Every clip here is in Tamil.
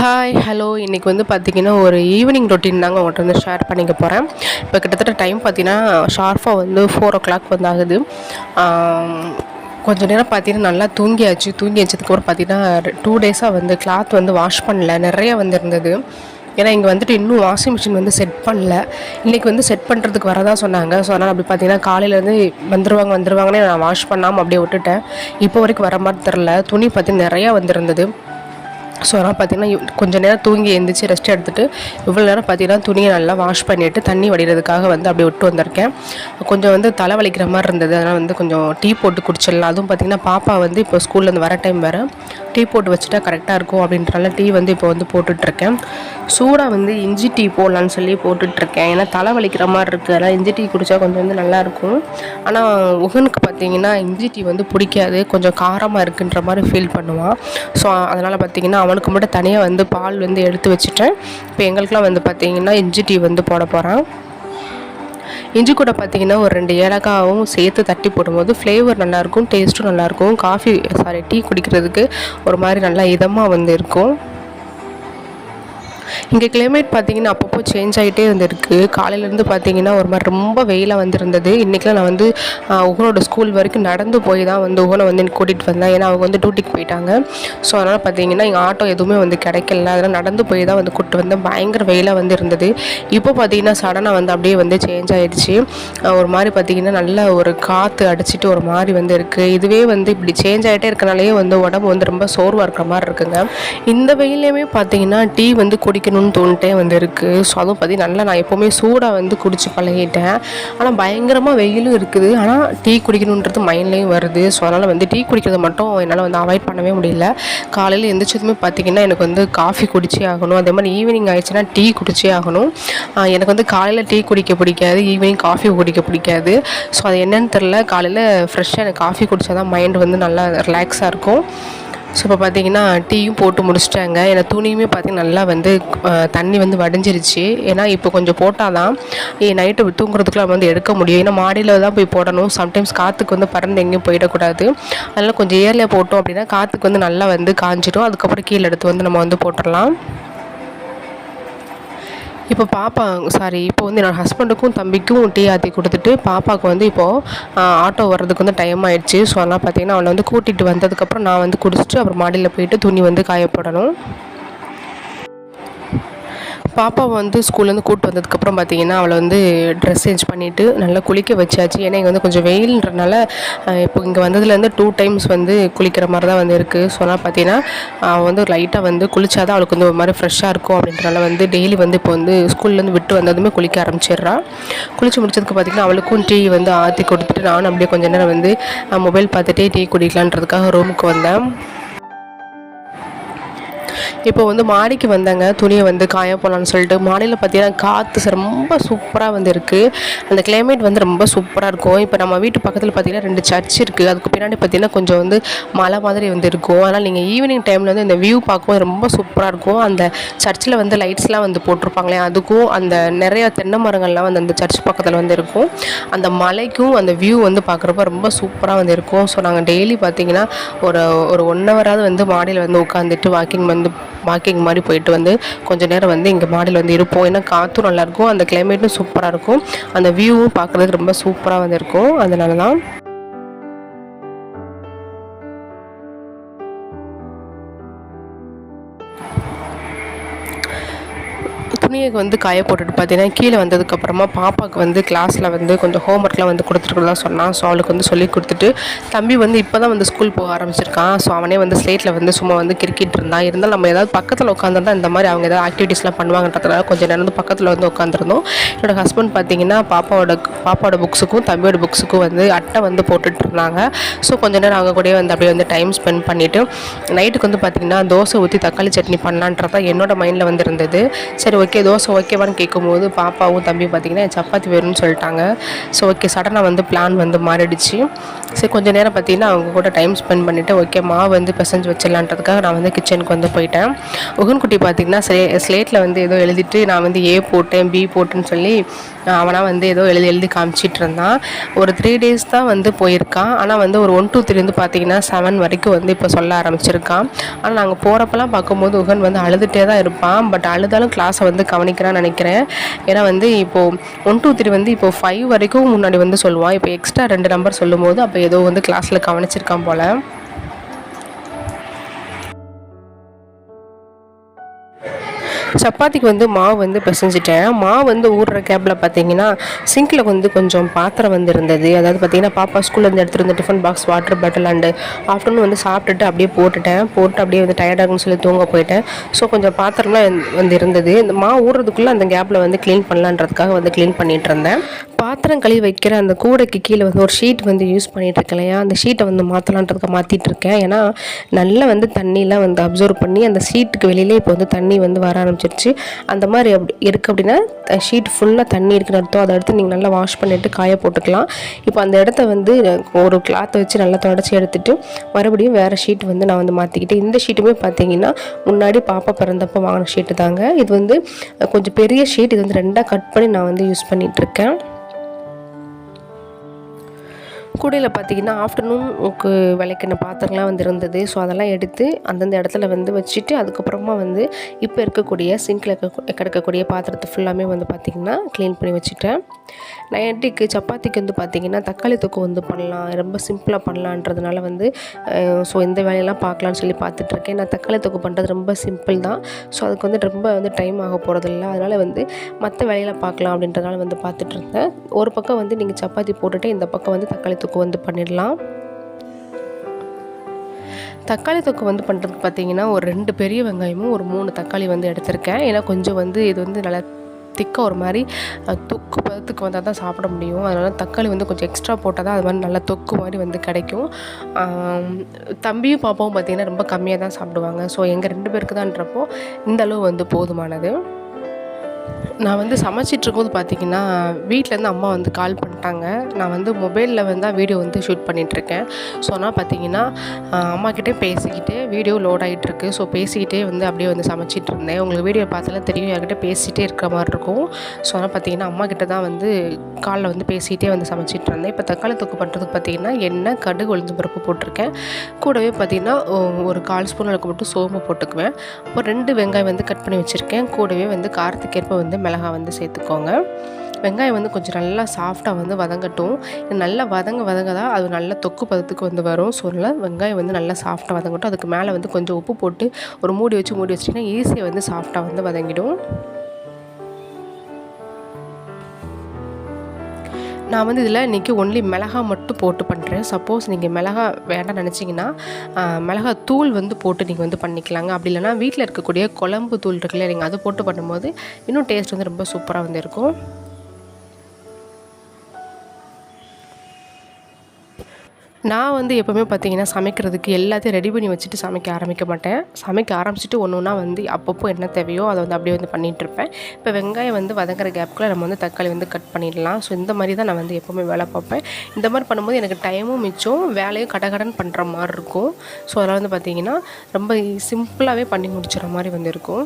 ஹாய் ஹலோ இன்றைக்கி வந்து பார்த்திங்கன்னா ஒரு ஈவினிங் ரொட்டீன் தாங்க உங்கள்கிட்ட வந்து ஷேர் பண்ணிக்க போகிறேன். இப்போ கிட்டத்தட்ட டைம் பார்த்திங்கன்னா ஷார்ப்பாக வந்து 4 o'clock வந்து ஆகுது. கொஞ்சம் நேரம் பார்த்திங்கன்னா நல்லா தூங்கி வச்சதுக்கப்புறம் பார்த்திங்கன்னா 2 days வந்து கிளாத் வந்து வாஷ் பண்ணல, நிறைய வந்து இருந்தது. ஏன்னா இங்கே வந்துட்டு இன்னும் வாஷிங் மிஷின் வந்து செட் பண்ணல. இன்றைக்கி வந்து செட் பண்ணுறதுக்கு வரதான் சொன்னாங்க. ஸோ அதனால் அப்படி பார்த்திங்கன்னா காலையிலேருந்து வந்துருவாங்கன்னே நான் வாஷ் பண்ணாமல் அப்படியே விட்டுட்டேன். இப்போ வரைக்கும் வர மாதிரி தெரில. துணி பார்த்திங்கன்னா நிறையா வந்துருந்தது. ஸோ அதனால் பார்த்திங்கன்னா கொஞ்சம் நேரம் தூங்கி எழுந்திரிச்சு ரெஸ்ட் எடுத்துகிட்டு இவ்வளோ நேரம் பார்த்திங்கன்னா துணியை நல்லா வாஷ் பண்ணிவிட்டு தண்ணி வடிகிறதுக்காக வந்து அப்படியே விட்டு வந்திருக்கேன். கொஞ்சம் வந்து தலை வலிக்கிற மாதிரி இருந்தது. அதனால் வந்து கொஞ்சம் டீ போட்டு குடிச்சிடலாம். அதுவும் பார்த்திங்கன்னா பாப்பா வந்து இப்போ ஸ்கூல்லேருந்து வர டைம் வேறு, டீ போட்டு வச்சுட்டா கரெக்டாக இருக்கும் அப்படின்றனால டீ வந்து இப்போ வந்து போட்டுட்ருக்கேன். சூடாக வந்து இஞ்சி டீ போடலான்னு சொல்லி போட்டுட்ருக்கேன். ஏன்னா தலை வலிக்கிற மாதிரி இருக்குது. அதனால் இஞ்சி டீ குடித்தா கொஞ்சம் வந்து நல்லாயிருக்கும். ஆனால் உகனுக்கு பார்த்திங்கன்னா இஞ்சி டீ வந்து பிடிக்காது, கொஞ்சம் காரமாக இருக்குன்ற மாதிரி ஃபீல் பண்ணுவான். ஸோ அதனால் பார்த்திங்கன்னா அவனுக்கு மட்டும் தனியாக வந்து பால் வந்து எடுத்து வச்சுட்டேன். இப்போ எங்களுக்கெலாம் வந்து பார்த்திங்கன்னா இஞ்சி டீ வந்து போட போகிறேன். இஞ்சி கூட பார்த்திங்கன்னா ஒரு 2 ஏலக்காவும் சேர்த்து தட்டி போடும்போது ஃப்ளேவர் நல்லாயிருக்கும், டேஸ்ட்டும் நல்லாயிருக்கும். டீ குடிக்கிறதுக்கு ஒரு மாதிரி நல்லா இதமாக வந்து இருக்கும். இங்கே கிளைமேட் பார்த்திங்கன்னா அப்பப்போ சேஞ்ச் ஆகிட்டே வந்துருக்கு. காலையிலேருந்து பார்த்திங்கன்னா ஒரு மாதிரி ரொம்ப வெயிலாக வந்துருந்தது. இன்றைக்கெலாம் நான் வந்து உகனோட ஸ்கூல் வரைக்கும் நடந்து போய் தான் வந்து உகனை வந்து கூட்டிகிட்டு வந்தேன். ஏன்னா அவங்க வந்து டியூட்டிக்கு போயிட்டாங்க. ஸோ அதனால் பார்த்திங்கன்னா எங்கள் ஆட்டோ எதுவுமே வந்து கிடைக்கல. அதனால் நடந்து போய் தான் வந்து கூப்பிட்டு வந்தேன். பயங்கர வெயிலாக வந்து இருந்தது. இப்போ பார்த்திங்கன்னா சடனாக வந்து அப்படியே வந்து சேஞ்ச் ஆகிடுச்சு. ஒரு மாதிரி பார்த்திங்கன்னா நல்ல ஒரு காற்று அடிச்சிட்டு ஒரு மாதிரி வந்து இருக்குது. இதுவே வந்து இப்படி சேஞ்ச் ஆகிட்டே இருக்கனாலேயே வந்து உடம்பு வந்து ரொம்ப சோர்வாக இருக்கிற மாதிரி இருக்குங்க. இந்த வெயிலையுமே பார்த்திங்கன்னா டீ வந்து குடிக்கணும்னு தோணிட்டே வந்து இருக்குது. ஸோ அதுவும் பார்த்திங்கன்னா நல்லா நான் எப்போவுமே சூடாக வந்து குடிச்சு பழகிட்டேன். ஆனால் பயங்கரமாக வெயிலும் இருக்குது. ஆனால் டீ குடிக்கணுன்றது மைண்ட்லேயும் வருது. ஸோ அதனால் வந்து டீ குடிக்கிறத மட்டும் என்னால் வந்து அவாய்ட் பண்ணவே முடியல. காலையில் எந்திரிச்சதுமே பார்த்திங்கன்னா எனக்கு வந்து காஃபி குடிச்சே ஆகணும். அதே மாதிரி ஈவினிங் ஆகிடுச்சுன்னா டீ குடிச்சே ஆகணும். எனக்கு வந்து காலையில் டீ குடிக்க பிடிக்காது, ஈவினிங் காஃபி குடிக்க பிடிக்காது. ஸோ அது என்னன்னு தெரில, காலையில் ஃப்ரெஷ்ஷாக எனக்கு காஃபி குடித்தா தான் மைண்ட் வந்து நல்லா ரிலாக்ஸாக இருக்கும். ஸோ இப்போ பார்த்திங்கன்னா டீயும் போட்டு முடிச்சிட்டாங்க. ஏன்னா துணியுமே பார்த்திங்கன்னா நல்லா வந்து தண்ணி வந்து வடிஞ்சிருச்சு. ஏன்னா இப்போ கொஞ்சம் போட்டால் தான் நைட்டு தூங்குறதுக்குலாம் வந்து எடுக்க முடியும். ஏன்னா மாடியில் தான் போய் போடணும். சம்டைம்ஸ் காற்றுக்கு வந்து பறந்து எங்கேயும் போயிடக்கூடாது. அதனால் கொஞ்சம் ஏர்லியாக போட்டோம் அப்படின்னா காற்றுக்கு வந்து நல்லா வந்து காஞ்சிடும். அதுக்கப்புறம் கீழே எடுத்து வந்து நம்ம வந்து போட்டுடலாம். இப்போ வந்து என்னோடய ஹஸ்பண்டுக்கும் தம்பிக்கும் டீ ஆற்றி கொடுத்துட்டு பாப்பாவுக்கு வந்து இப்போது ஆட்டோ வர்றதுக்கு வந்து டைம் ஆகிடுச்சு. ஸோ அதனால் பார்த்திங்கன்னா அவளை வந்து கூட்டிகிட்டு வந்ததுக்கப்புறம் நான் வந்து குடிச்சிட்டு அப்புறம் மாடியில் போயிட்டு துணி வந்து காயப்போடணும். பாப்பாவை வந்து ஸ்கூல்லேருந்து கூப்பிட்டு வந்ததுக்கப்புறம் பார்த்திங்கன்னா அவளை வந்து ட்ரெஸ் சேஞ்ச் பண்ணிவிட்டு நல்லா குளிக்க வச்சாச்சு. ஏன்னா இங்கே வந்து கொஞ்சம் வெயில்ன்றனால இப்போ இங்கே வந்ததுலேருந்து 2 times வந்து குளிக்கிற மாதிரி தான் வந்து இருக்குது. ஸோ அதனால் பார்த்திங்கன்னா அவள் வந்து லைட்டாக வந்து குளித்தா தான் அவளுக்கு வந்து ஒரு மாதிரி ஃப்ரெஷ்ஷாக இருக்கும் அப்படின்றனால வந்து டெய்லி வந்து இப்போ வந்து ஸ்கூல்லேருந்து விட்டு வந்ததுமே குளிக்க ஆரம்பிச்சிடுறா. குளித்து முடிச்சதுக்கு பார்த்திங்கன்னா அவளுக்கும் டீ வந்து ஆற்றி கொடுத்துட்டு நானும் அப்படியே கொஞ்சம் நேரம் வந்து மொபைல் பார்த்துட்டே டீ குடிக்கலான்றதுக்காக ரூமுக்கு வந்தேன். இப்போ வந்து மாடிக்கு வந்தாங்க துணியை வந்து காய போடலான்னு சொல்லிட்டு. மாடியில் பார்த்திங்கன்னா காற்று ரொம்ப சூப்பராக வந்து இருக்குது. அந்த கிளைமேட் வந்து ரொம்ப சூப்பராக இருக்கும். இப்போ நம்ம வீட்டு பக்கத்தில் பார்த்திங்கன்னா 2 சர்ச் இருக்குது. அதுக்கு பின்னாடி பார்த்திங்கன்னா கொஞ்சம் வந்து மலை மாதிரி வந்து இருக்கும். அதனால் நீங்கள் ஈவினிங் டைமில் வந்து இந்த வியூ பார்க்கும்போது ரொம்ப சூப்பராக இருக்கும். அந்த சர்ச்சில் வந்து லைட்ஸ்லாம் வந்து போட்டிருப்பாங்களே, அதுக்கும் அந்த நிறைய தென்னை மரங்கள்லாம் வந்து அந்த சர்ச் பக்கத்தில் வந்து இருக்கும். அந்த மலைக்கும் அந்த வியூ வந்து பார்க்குறப்ப ரொம்ப சூப்பராக வந்து இருக்கும். ஸோ நாங்கள் டெய்லி பார்த்திங்கன்னா ஒரு 1 hour வந்து மாடியில் வந்து உட்காந்துட்டு வாக்கிங் மாதிரி போயிட்டு வந்து கொஞ்சம் நேரம் வந்து இங்கே மாடியில் வந்து இருப்போம். ஏன்னா காற்றும் நல்லாயிருக்கும், அந்த கிளைமேட்டும் சூப்பராக இருக்கும், அந்த வியூவும் பார்க்குறதுக்கு ரொம்ப சூப்பராக வந்து இருக்கும். அதனால தான் துணியை வந்து காய போட்டுட்டு பார்த்தீங்கன்னா கீழே வந்ததுக்கப்புறமா பாப்பாவுக்கு வந்து கிளாஸில் வந்து கொஞ்சம் ஹோம்ஒர்க்லாம் வந்து கொடுத்துருக்குறதா சொன்னான். ஸோ அவளுக்கு வந்து சொல்லி கொடுத்துட்டு தம்பி வந்து இப்போ தான் வந்து ஸ்கூல் போக ஆரம்பிச்சிருக்கான். ஸோ அவனே வந்து ஸ்லேட்டில் வந்து சும்மா வந்து கிரிக்கெட் இருந்தான். இருந்தாலும் நம்ம ஏதாவது பக்கத்தில் உட்காந்துருந்தா இந்த மாதிரி அவங்க ஏதாவது ஆக்டிவிட்டீஸ்லாம் பண்ணுவாங்கன்றதுனால கொஞ்சம் நேரம் வந்து பக்கத்தில் வந்து உட்காந்துருந்தோம். என்னோடய ஹஸ்பண்ட் பார்த்திங்கன்னா பாப்பாவோட புக்ஸுக்கும் தம்பியோட புக்ஸுக்கும் வந்து அட்டை வந்து போட்டுட்டு இருந்தாங்க. ஸோ கொஞ்சம் நேரம் அவங்க கூட வந்து அப்படியே வந்து டைம் ஸ்பெண்ட் பண்ணிவிட்டு நைட்டுக்கு வந்து பார்த்திங்கன்னா தோசை ஊற்றி தக்காளி சட்னி பண்ணலான்றதான் என்னோடய மைண்டில் வந்து இருந்தது. சரி ஓகே தோசை ஓகேவான்னு கேட்கும்போது பாப்பாவும் தம்பியும் பார்த்திங்கன்னா சப்பாத்தி வேணும்னு சொல்லிட்டாங்க. ஸோ ஓகே சடனாக வந்து பிளான் வந்து மாறிடுச்சு. சரி கொஞ்சம் நேரம் பார்த்திங்கன்னா அவங்க கூட டைம் ஸ்பெண்ட் பண்ணிவிட்டு ஓகே மாவு வந்து பிசைஞ்சு வச்சிடலான்றதுக்காக நான் வந்து கிச்சனுக்கு வந்து போயிட்டேன். உகன்குட்டி பார்த்திங்கன்னா ஸ்லேட்டில் வந்து ஏதோ எழுதிட்டு நான் வந்து ஏ போட்டேன் பி போட்டுன்னு சொல்லி அவனாக வந்து ஏதோ எழுதி காமிச்சிட்டு இருந்தான். ஒரு 3 days தான் வந்து போயிருக்கான். ஆனால் வந்து ஒரு 1 to 3 வந்து பார்த்திங்கன்னா 7 வரைக்கும் வந்து இப்போ சொல்ல ஆரம்பிச்சிருக்கான். ஆனால் நாங்கள் போகிறப்பெல்லாம் பார்க்கும்போது உகன் வந்து அழுதுகிட்டே தான் இருப்பான். பட் அழுதாலும் கிளாஸை வந்து கவனிக்கிறான்னு நினைக்கிறேன். ஏன்னா வந்து இப்போது 1 to 3 வந்து இப்போ 5 வரைக்கும் முன்னாடி வந்து சொல்லுவான். இப்போ எக்ஸ்ட்ரா 2 நம்பர் சொல்லும்போது அப்போ ஏதோ வந்து கிளாஸில் கவனிச்சிருக்கான் போல். சப்பாத்திக்கு வந்து மாவு வந்து பிசைஞ்சிட்டேன். மாவு வந்து ஊறுற கேப்பில் பார்த்தீங்கன்னா சிங்கில் வந்து கொஞ்சம் பாத்திரம் வந்து இருந்தது. அதாவது பார்த்தீங்கன்னா பாப்பா ஸ்கூல்லேருந்து எடுத்துகிட்டு வந்து tiffin box water bottle and afternoon வந்து சாப்பிட்டுட்டு அப்படியே போட்டு அப்படியே வந்து டயர்டாகுன்னு சொல்லி தூங்க போயிட்டேன். ஸோ கொஞ்சம் பாத்திரம்லாம் வந்து இருந்தது. இந்த மாவு ஊறுறதுக்குள்ளே அந்த கேப்பில் வந்து க்ளீன் பண்ணலான்றதுக்காக வந்து க்ளீன் பண்ணிகிட்டு இருந்தேன். பாத்திரம் கழுவி வைக்கிற அந்த கூடைக்கு கீழே வந்து ஒரு ஷீட் வந்து யூஸ் பண்ணிகிட்ருக்கேன் இல்லையா, அந்த ஷீட்டை வந்து மாற்றலான்றதுக்கு மாற்றிட்டுருக்கேன். ஏன்னா நல்லா வந்து தண்ணியெலாம் வந்து அப்சர்வ் பண்ணி அந்த ஷீட்டுக்கு வெளியிலே இப்போ வந்து தண்ணி வந்து வர ஆரம்பிச்சிருச்சு. அந்த மாதிரி இருக்குது அப்படின்னா ஷீட் ஃபுல்லாக தண்ணி இருக்குன்னு அர்த்தம். அதை எடுத்து நீங்கள் நல்லா வாஷ் பண்ணிவிட்டு காய போட்டுக்கலாம். இப்போ அந்த இடத்த வந்து ஒரு கிளாத்தை வச்சு நல்லா தொடச்சி எடுத்துகிட்டு மறுபடியும் வேறு ஷீட் வந்து நான் வந்து மாற்றிக்கிட்டேன். இந்த ஷீட்டுமே பார்த்தீங்கன்னா முன்னாடி பாப்பா பிறந்தப்போ வாங்கின ஷீட்டு தாங்க. இது வந்து கொஞ்சம் பெரிய ஷீட். இது வந்து 2ஆக கட் பண்ணி நான் வந்து யூஸ் பண்ணிகிட்ருக்கேன். கூடையில் பார்த்திங்கன்னா ஆஃப்டர்நூனுக்கு விளக்கின பாத்திரம்லாம் வந்து இருந்தது. ஸோ அதெல்லாம் எடுத்து அந்தந்த இடத்துல வந்து வச்சுட்டு அதுக்கப்புறமா வந்து இப்போ இருக்கக்கூடிய சிங்கில் கிடக்கக்கூடிய பாத்திரத்தை ஃபுல்லாமே வந்து பார்த்திங்கன்னா க்ளீன் பண்ணி வச்சுட்டேன். நைட்டுக்கு சப்பாத்திக்கு வந்து பார்த்திங்கன்னா தக்காளி தொக்கு வந்து பண்ணலாம், ரொம்ப சிம்பிளாக பண்ணலான்றதுனால வந்து ஸோ இந்த வேலையெல்லாம் பார்க்கலான்னு சொல்லி பார்த்துட்ருக்கேன். நான் தக்காளி தொக்கு பண்ணுறது ரொம்ப சிம்பிள் தான். ஸோ அதுக்கு வந்து ரொம்ப வந்து டைம் ஆக போகிறதில்ல. அதனால் வந்து மற்ற வேலையெல்லாம் பார்க்கலாம் அப்படின்றதுனால வந்து பார்த்துட்ருந்தேன். ஒரு பக்கம் வந்து நீங்கள் சப்பாத்தி போட்டுட்டு இந்த பக்கம் வந்து தக்காளி தொக்கு வந்து பண்ணிடலாம். தக்காளி தொக்கு வந்து பண்ணுறதுக்கு பார்த்தீங்கன்னா ஒரு 2 பெரிய வெங்காயமும் ஒரு 3 தக்காளி வந்து எடுத்திருக்கேன். ஏன்னா கொஞ்சம் வந்து இது வந்து நல்லா திக்காக ஒரு மாதிரி தொக்கு பதத்துக்கு வந்தால் தான் சாப்பிட முடியும். அதனால் தக்காளி வந்து கொஞ்சம் எக்ஸ்ட்ரா போட்டால் தான் அது மாதிரி நல்லா தொக்கு மாதிரி வந்து கிடைக்கும். தம்பியும் பாப்பாவும் பார்த்திங்கன்னா ரொம்ப கம்மியாக தான் சாப்பிடுவாங்க. ஸோ எங்கள் 2 பேருக்கு தான்றப்போ இந்த அளவு வந்து போதுமானது. நான் வந்து சமைச்சிட்ருக்கும்போது பார்த்திங்கன்னா வீட்டிலேருந்து அம்மா வந்து கால் பண்ணிட்டாங்க. நான் வந்து மொபைலில் வந்து தான் வீடியோ வந்து ஷூட் பண்ணிகிட்ருக்கேன். ஸோ ஆனால் பார்த்திங்கன்னா அம்மாக்கிட்டே பேசிக்கிட்டே வீடியோ லோட் ஆகிட்டுருக்கு. ஸோ பேசிக்கிட்டே வந்து அப்படியே வந்து சமைச்சிட்ருந்தேன். உங்களுக்கு வீடியோ பார்த்தாலும் தெரியும், யார்கிட்ட பேசிகிட்டே இருக்கிற மாதிரி இருக்கும். ஸோ ஆனால் பார்த்திங்கன்னா அம்மாக்கிட்ட தான் வந்து காலில் வந்து பேசிகிட்டே வந்து சமைச்சிட்ருந்தேன். இப்போ தக்காளி தொக்கு பண்ணுறதுக்கு பார்த்திங்கன்னா எண்ணெய், கடுகு, உளுந்து பருப்பு போட்டிருக்கேன். கூடவே பார்த்திங்கன்னா ஒரு 1/4 ஸ்பூன் அளவுக்கு மட்டும் சோம்பு போட்டுக்குவேன். அப்புறம் 2 வெங்காயம் வந்து கட் பண்ணி வச்சுருக்கேன். கூடவே வந்து காரத்துக்கேற்ப வந்து மிளகாய் வந்து சேர்த்துக்கோங்க. வெங்காயம் வந்து கொஞ்சம் நல்லா சாஃப்டாக வந்து வதங்கட்டும். நல்லா வதங்க தான் அது நல்லா தொக்கு பதத்துக்கு வந்து வரும். ஸோ அதனால் வெங்காயம் வந்து நல்லா சாஃப்டாக வதங்கட்டும். அதுக்கு மேலே வந்து கொஞ்சம் உப்பு போட்டு ஒரு மூடி வச்சிட்டிங்கன்னா ஈஸியாக வந்து சாஃப்டாக வந்து வதங்கிடும். நான் வந்து இதில் இன்றைக்கி ஒன்லி மிளகாய் மட்டும் போட்டு பண்ணுறேன். சப்போஸ் நீங்கள் மிளகாய் வேண்டாம் நினச்சிங்கன்னா மிளகாய் தூள் வந்து போட்டு நீங்கள் வந்து பண்ணிக்கலாங்க. அப்படி இல்லைனா வீட்டில் இருக்கக்கூடிய குழம்பு தூள் இருக்குல்ல, நீங்கள் அதை போட்டு பண்ணும்போது இன்னும் டேஸ்ட் வந்து ரொம்ப சூப்பராக வந்து இருக்கும். நான் வந்து எப்போவுமே பார்த்திங்கன்னா சமைக்கிறதுக்கு எல்லாத்தையும் ரெடி பண்ணி வச்சுட்டு சமைக்க ஆரம்பிக்க மாட்டேன். சமைக்க ஆரம்பிச்சுட்டு ஒன்று ஒன்றா வந்து அப்பப்போ என்ன தேவையோ அதை வந்து அப்படியே வந்து பண்ணிகிட்ருப்பேன். இப்போ வெங்காயம் வந்து வதங்குற கேப்புக்குள்ளே நம்ம வந்து தக்காளி வந்து கட் பண்ணிடலாம். ஸோ இந்த மாதிரி தான் நான் வந்து எப்போவுமே வேலை பார்ப்பேன். இந்த மாதிரி பண்ணும்போது எனக்கு டைமும் மிச்சம், வேலையும் கடகடன் பண்ணுற மாதிரி இருக்கும். ஸோ அதனால் வந்து பார்த்திங்கன்னா ரொம்ப சிம்பிளாகவே பண்ணி முடிச்சிடுற மாதிரி வந்து இருக்கும்.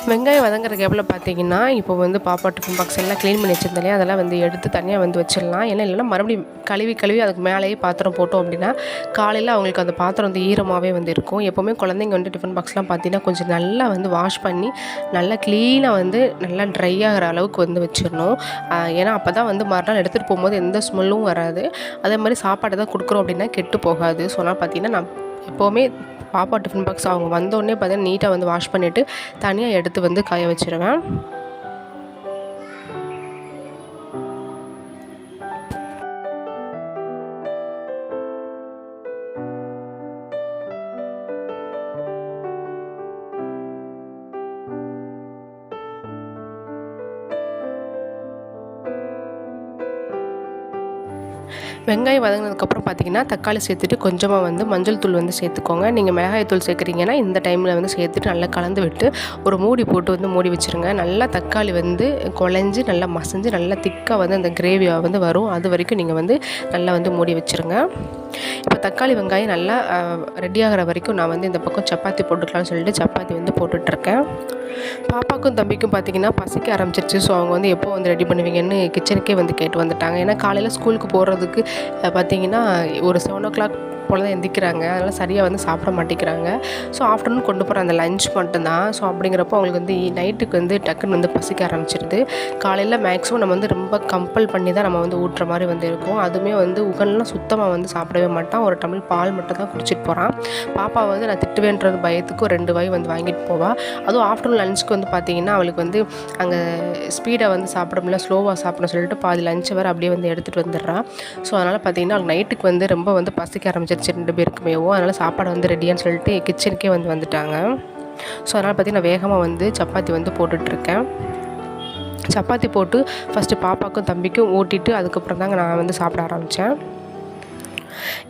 வெங்காயம் வதங்குற கேப்பில் பார்த்தீங்கன்னா இப்போ வந்து பாப்பா டிஃபன் பாக்ஸ் எல்லாம் க்ளீன் பண்ணி வச்சுருந்தாலே அதெல்லாம் வந்து எடுத்து தனியாக வந்து வச்சிடலாம். ஏன்னா இல்லைனா மறுபடியும் கழுவி அதுக்கு மேலேயே பாத்திரம் போட்டோம் அப்படின்னா காலையில் அவங்களுக்கு அந்த பாத்திரம் வந்து ஈரமாகவே வந்து இருக்கும். எப்போவுமே குழந்தைங்க வந்து டிஃபன் பாக்ஸ்லாம் பார்த்தீங்கன்னா கொஞ்சம் நல்லா வந்து வாஷ் பண்ணி நல்லா க்ளீனாக வந்து நல்லா ட்ரை ஆகிற அளவுக்கு வந்து வச்சிடணும். ஏன்னா அப்போ தான் வந்து மறுநாள் எடுத்துகிட்டு போகும்போது எந்த ஸ்மெல்லும் வராது. அதே மாதிரி சாப்பாடு தான் கொடுக்குறோம் அப்படின்னா கெட்டு போகாது. ஸோ நான் பார்த்திங்கன்னா நான் எப்போவுமே பாப்பா டிஃபன் பாக்ஸ் அவங்க வந்தோடனே பார்த்தீங்கன்னா நீட்டாக வந்து வாஷ் பண்ணிவிட்டு தனியாக எடுத்து வந்து காய வச்சுருவேன். வெங்காயம் வதங்கினதுக்கப்புறம் பார்த்திங்கன்னா தக்காளி சேர்த்துட்டு கொஞ்சமாக வந்து மஞ்சள் தூள் வந்து சேர்த்துக்கோங்க. நீங்கள் மிளகாய் தூள் சேர்க்குறீங்கன்னா இந்த டைமில் வந்து சேர்த்துட்டு நல்லா கலந்து விட்டு ஒரு மூடி போட்டு வந்து மூடி வச்சுருங்க. நல்லா தக்காளி வந்து குழஞ்சி நல்லா மசிஞ்சு நல்லா திக்காக வந்து அந்த கிரேவியாக வந்து வரும். அது வரைக்கும் நீங்கள் வந்து நல்லா வந்து மூடி வச்சுருங்க. இப்போ தக்காளி வெங்காயம் நல்லா ரெடி ஆகிற வரைக்கும் நான் வந்து இந்த பக்கம் சப்பாத்தி போட்டுக்கலாம்னு சொல்லிட்டு சப்பாத்தி வந்து போட்டுட்ருக்கேன். பாப்பாக்கும் தம்பிக்கும் பார்த்திங்கன்னா பசிக்க ஆரம்பிச்சிருச்சு. ஸோ அவங்க வந்து எப்போ வந்து ரெடி பண்ணுவீங்கன்னு கிச்சனுக்கே வந்து கேட்டு வந்துட்டாங்க. ஏன்னா காலையில் ஸ்கூலுக்கு போகிறதுக்கு பார்த்திங்கன்னா ஒரு 7 o'clock போல் தான் எந்திக்கிறாங்க. அதனால் சரியாக வந்து சாப்பிட மாட்டேங்கிறாங்க. ஸோ ஆஃப்டர்நூன் கொண்டு போகிற அந்த லஞ்ச் மட்டும்தான். ஸோ அப்படிங்கிறப்போ அவங்களுக்கு வந்து நைட்டுக்கு வந்து டக்குன்னு வந்து பசிக்க ஆரம்பிச்சிருது. காலையில் மேக்ஸிமம் நம்ம வந்து ரொம்ப கம்பல் பண்ணி தான் நம்ம வந்து ஊட்டுற மாதிரி வந்து இருக்கும். அதுவுமே வந்து உகன்லாம் சுத்தமாக வந்து சாப்பிடவே மாட்டான். ஒரு டம்ளர் பால் மட்டும் தான் குடிச்சிட்டு போகிறான். பாப்பாவை வந்து நான் திட்டுவேன்றது பயத்துக்கு 2 வாய் வந்து வாங்கிட்டு போவாள். அதுவும் ஆஃப்டர்நூன் லஞ்சுக்கு வந்து பார்த்திங்கன்னா அவளுக்கு வந்து அங்கே ஸ்பீடாக வந்து சாப்பிட முடியல, ஸ்லோவாக சாப்பிட சொல்லிட்டு பாதி லஞ்சை வேறு அப்படியே வந்து எடுத்துகிட்டு வந்துடுறான். ஸோ அதனால் பார்த்திங்கன்னா அவளுக்கு நைட்டுக்கு வந்து ரொம்ப வந்து பசிக்க ஆரம்பிச்சிருச்சு 2 பேருக்குமேவும். அதனால் சாப்பாடு வந்து ரெடியான்னு சொல்லிட்டு கிச்சனுக்கே வந்து வந்துட்டாங்க. ஸோ அதனால் பார்த்திங்கன்னா வேகமாக வந்து சப்பாத்தி வந்து போட்டுட்ருக்கேன். சப்பாத்தி போட்டு ஃபஸ்ட்டு பாப்பாக்கும் தம்பிக்கும் ஊட்டிட்டு அதுக்கப்புறம் தாங்க நான் வந்து சாப்பிட ஆரம்பித்தேன்.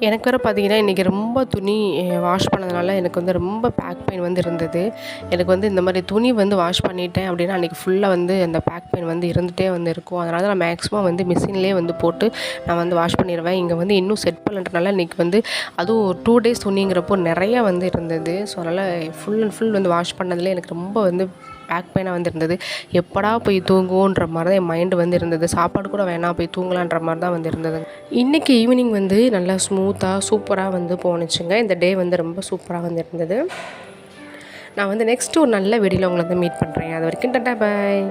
எனக்கு வேறு பார்த்திங்கன்னா இன்றைக்கி ரொம்ப துணி வாஷ் பண்ணதுனால எனக்கு வந்து ரொம்ப பேக் பெயின் வந்து இருந்தது. எனக்கு வந்து இந்த மாதிரி துணி வந்து வாஷ் பண்ணிட்டேன் அப்படின்னா அன்றைக்கி ஃபுல்லாக வந்து அந்த பேக் பெயின் வந்து இருந்துகிட்டே வந்து இருக்கும். அதனால தான் நான் மேக்ஸிமம் வந்து மிஷின்லேயே வந்து போட்டு நான் வந்து வாஷ் பண்ணிடுவேன். இங்கே வந்து இன்னும் செட் பண்ணுறதுனால இன்றைக்கி வந்து அதுவும் 2 days துணிங்கிறப்போ நிறையா வந்து இருந்தது. ஸோ அதனால் ஃபுல் அண்ட் ஃபுல் வந்து வாஷ் பண்ணதுலேயே எனக்கு ரொம்ப வந்து பேக் பெயினாக வந்து இருந்தது. எப்படா போய் தூங்குவோன்ற மாதிரி தான் என் மைண்டு வந்து இருந்தது. சாப்பாடு கூட வேணாம், போய் தூங்கலான்ற மாதிரி தான் வந்து இருந்தது. இன்றைக்கி ஈவினிங் வந்து நல்லா ஸ்மூத்தாக சூப்பராக வந்து போணுச்சுங்க. இந்த டே வந்து ரொம்ப சூப்பராக வந்து இருந்தது. நான் வந்து நெக்ஸ்ட்டு ஒரு நல்ல வீடியோவில் உங்களை வந்து மீட் பண்ணுறேன். அது வரைக்கும் டாடா பாய்.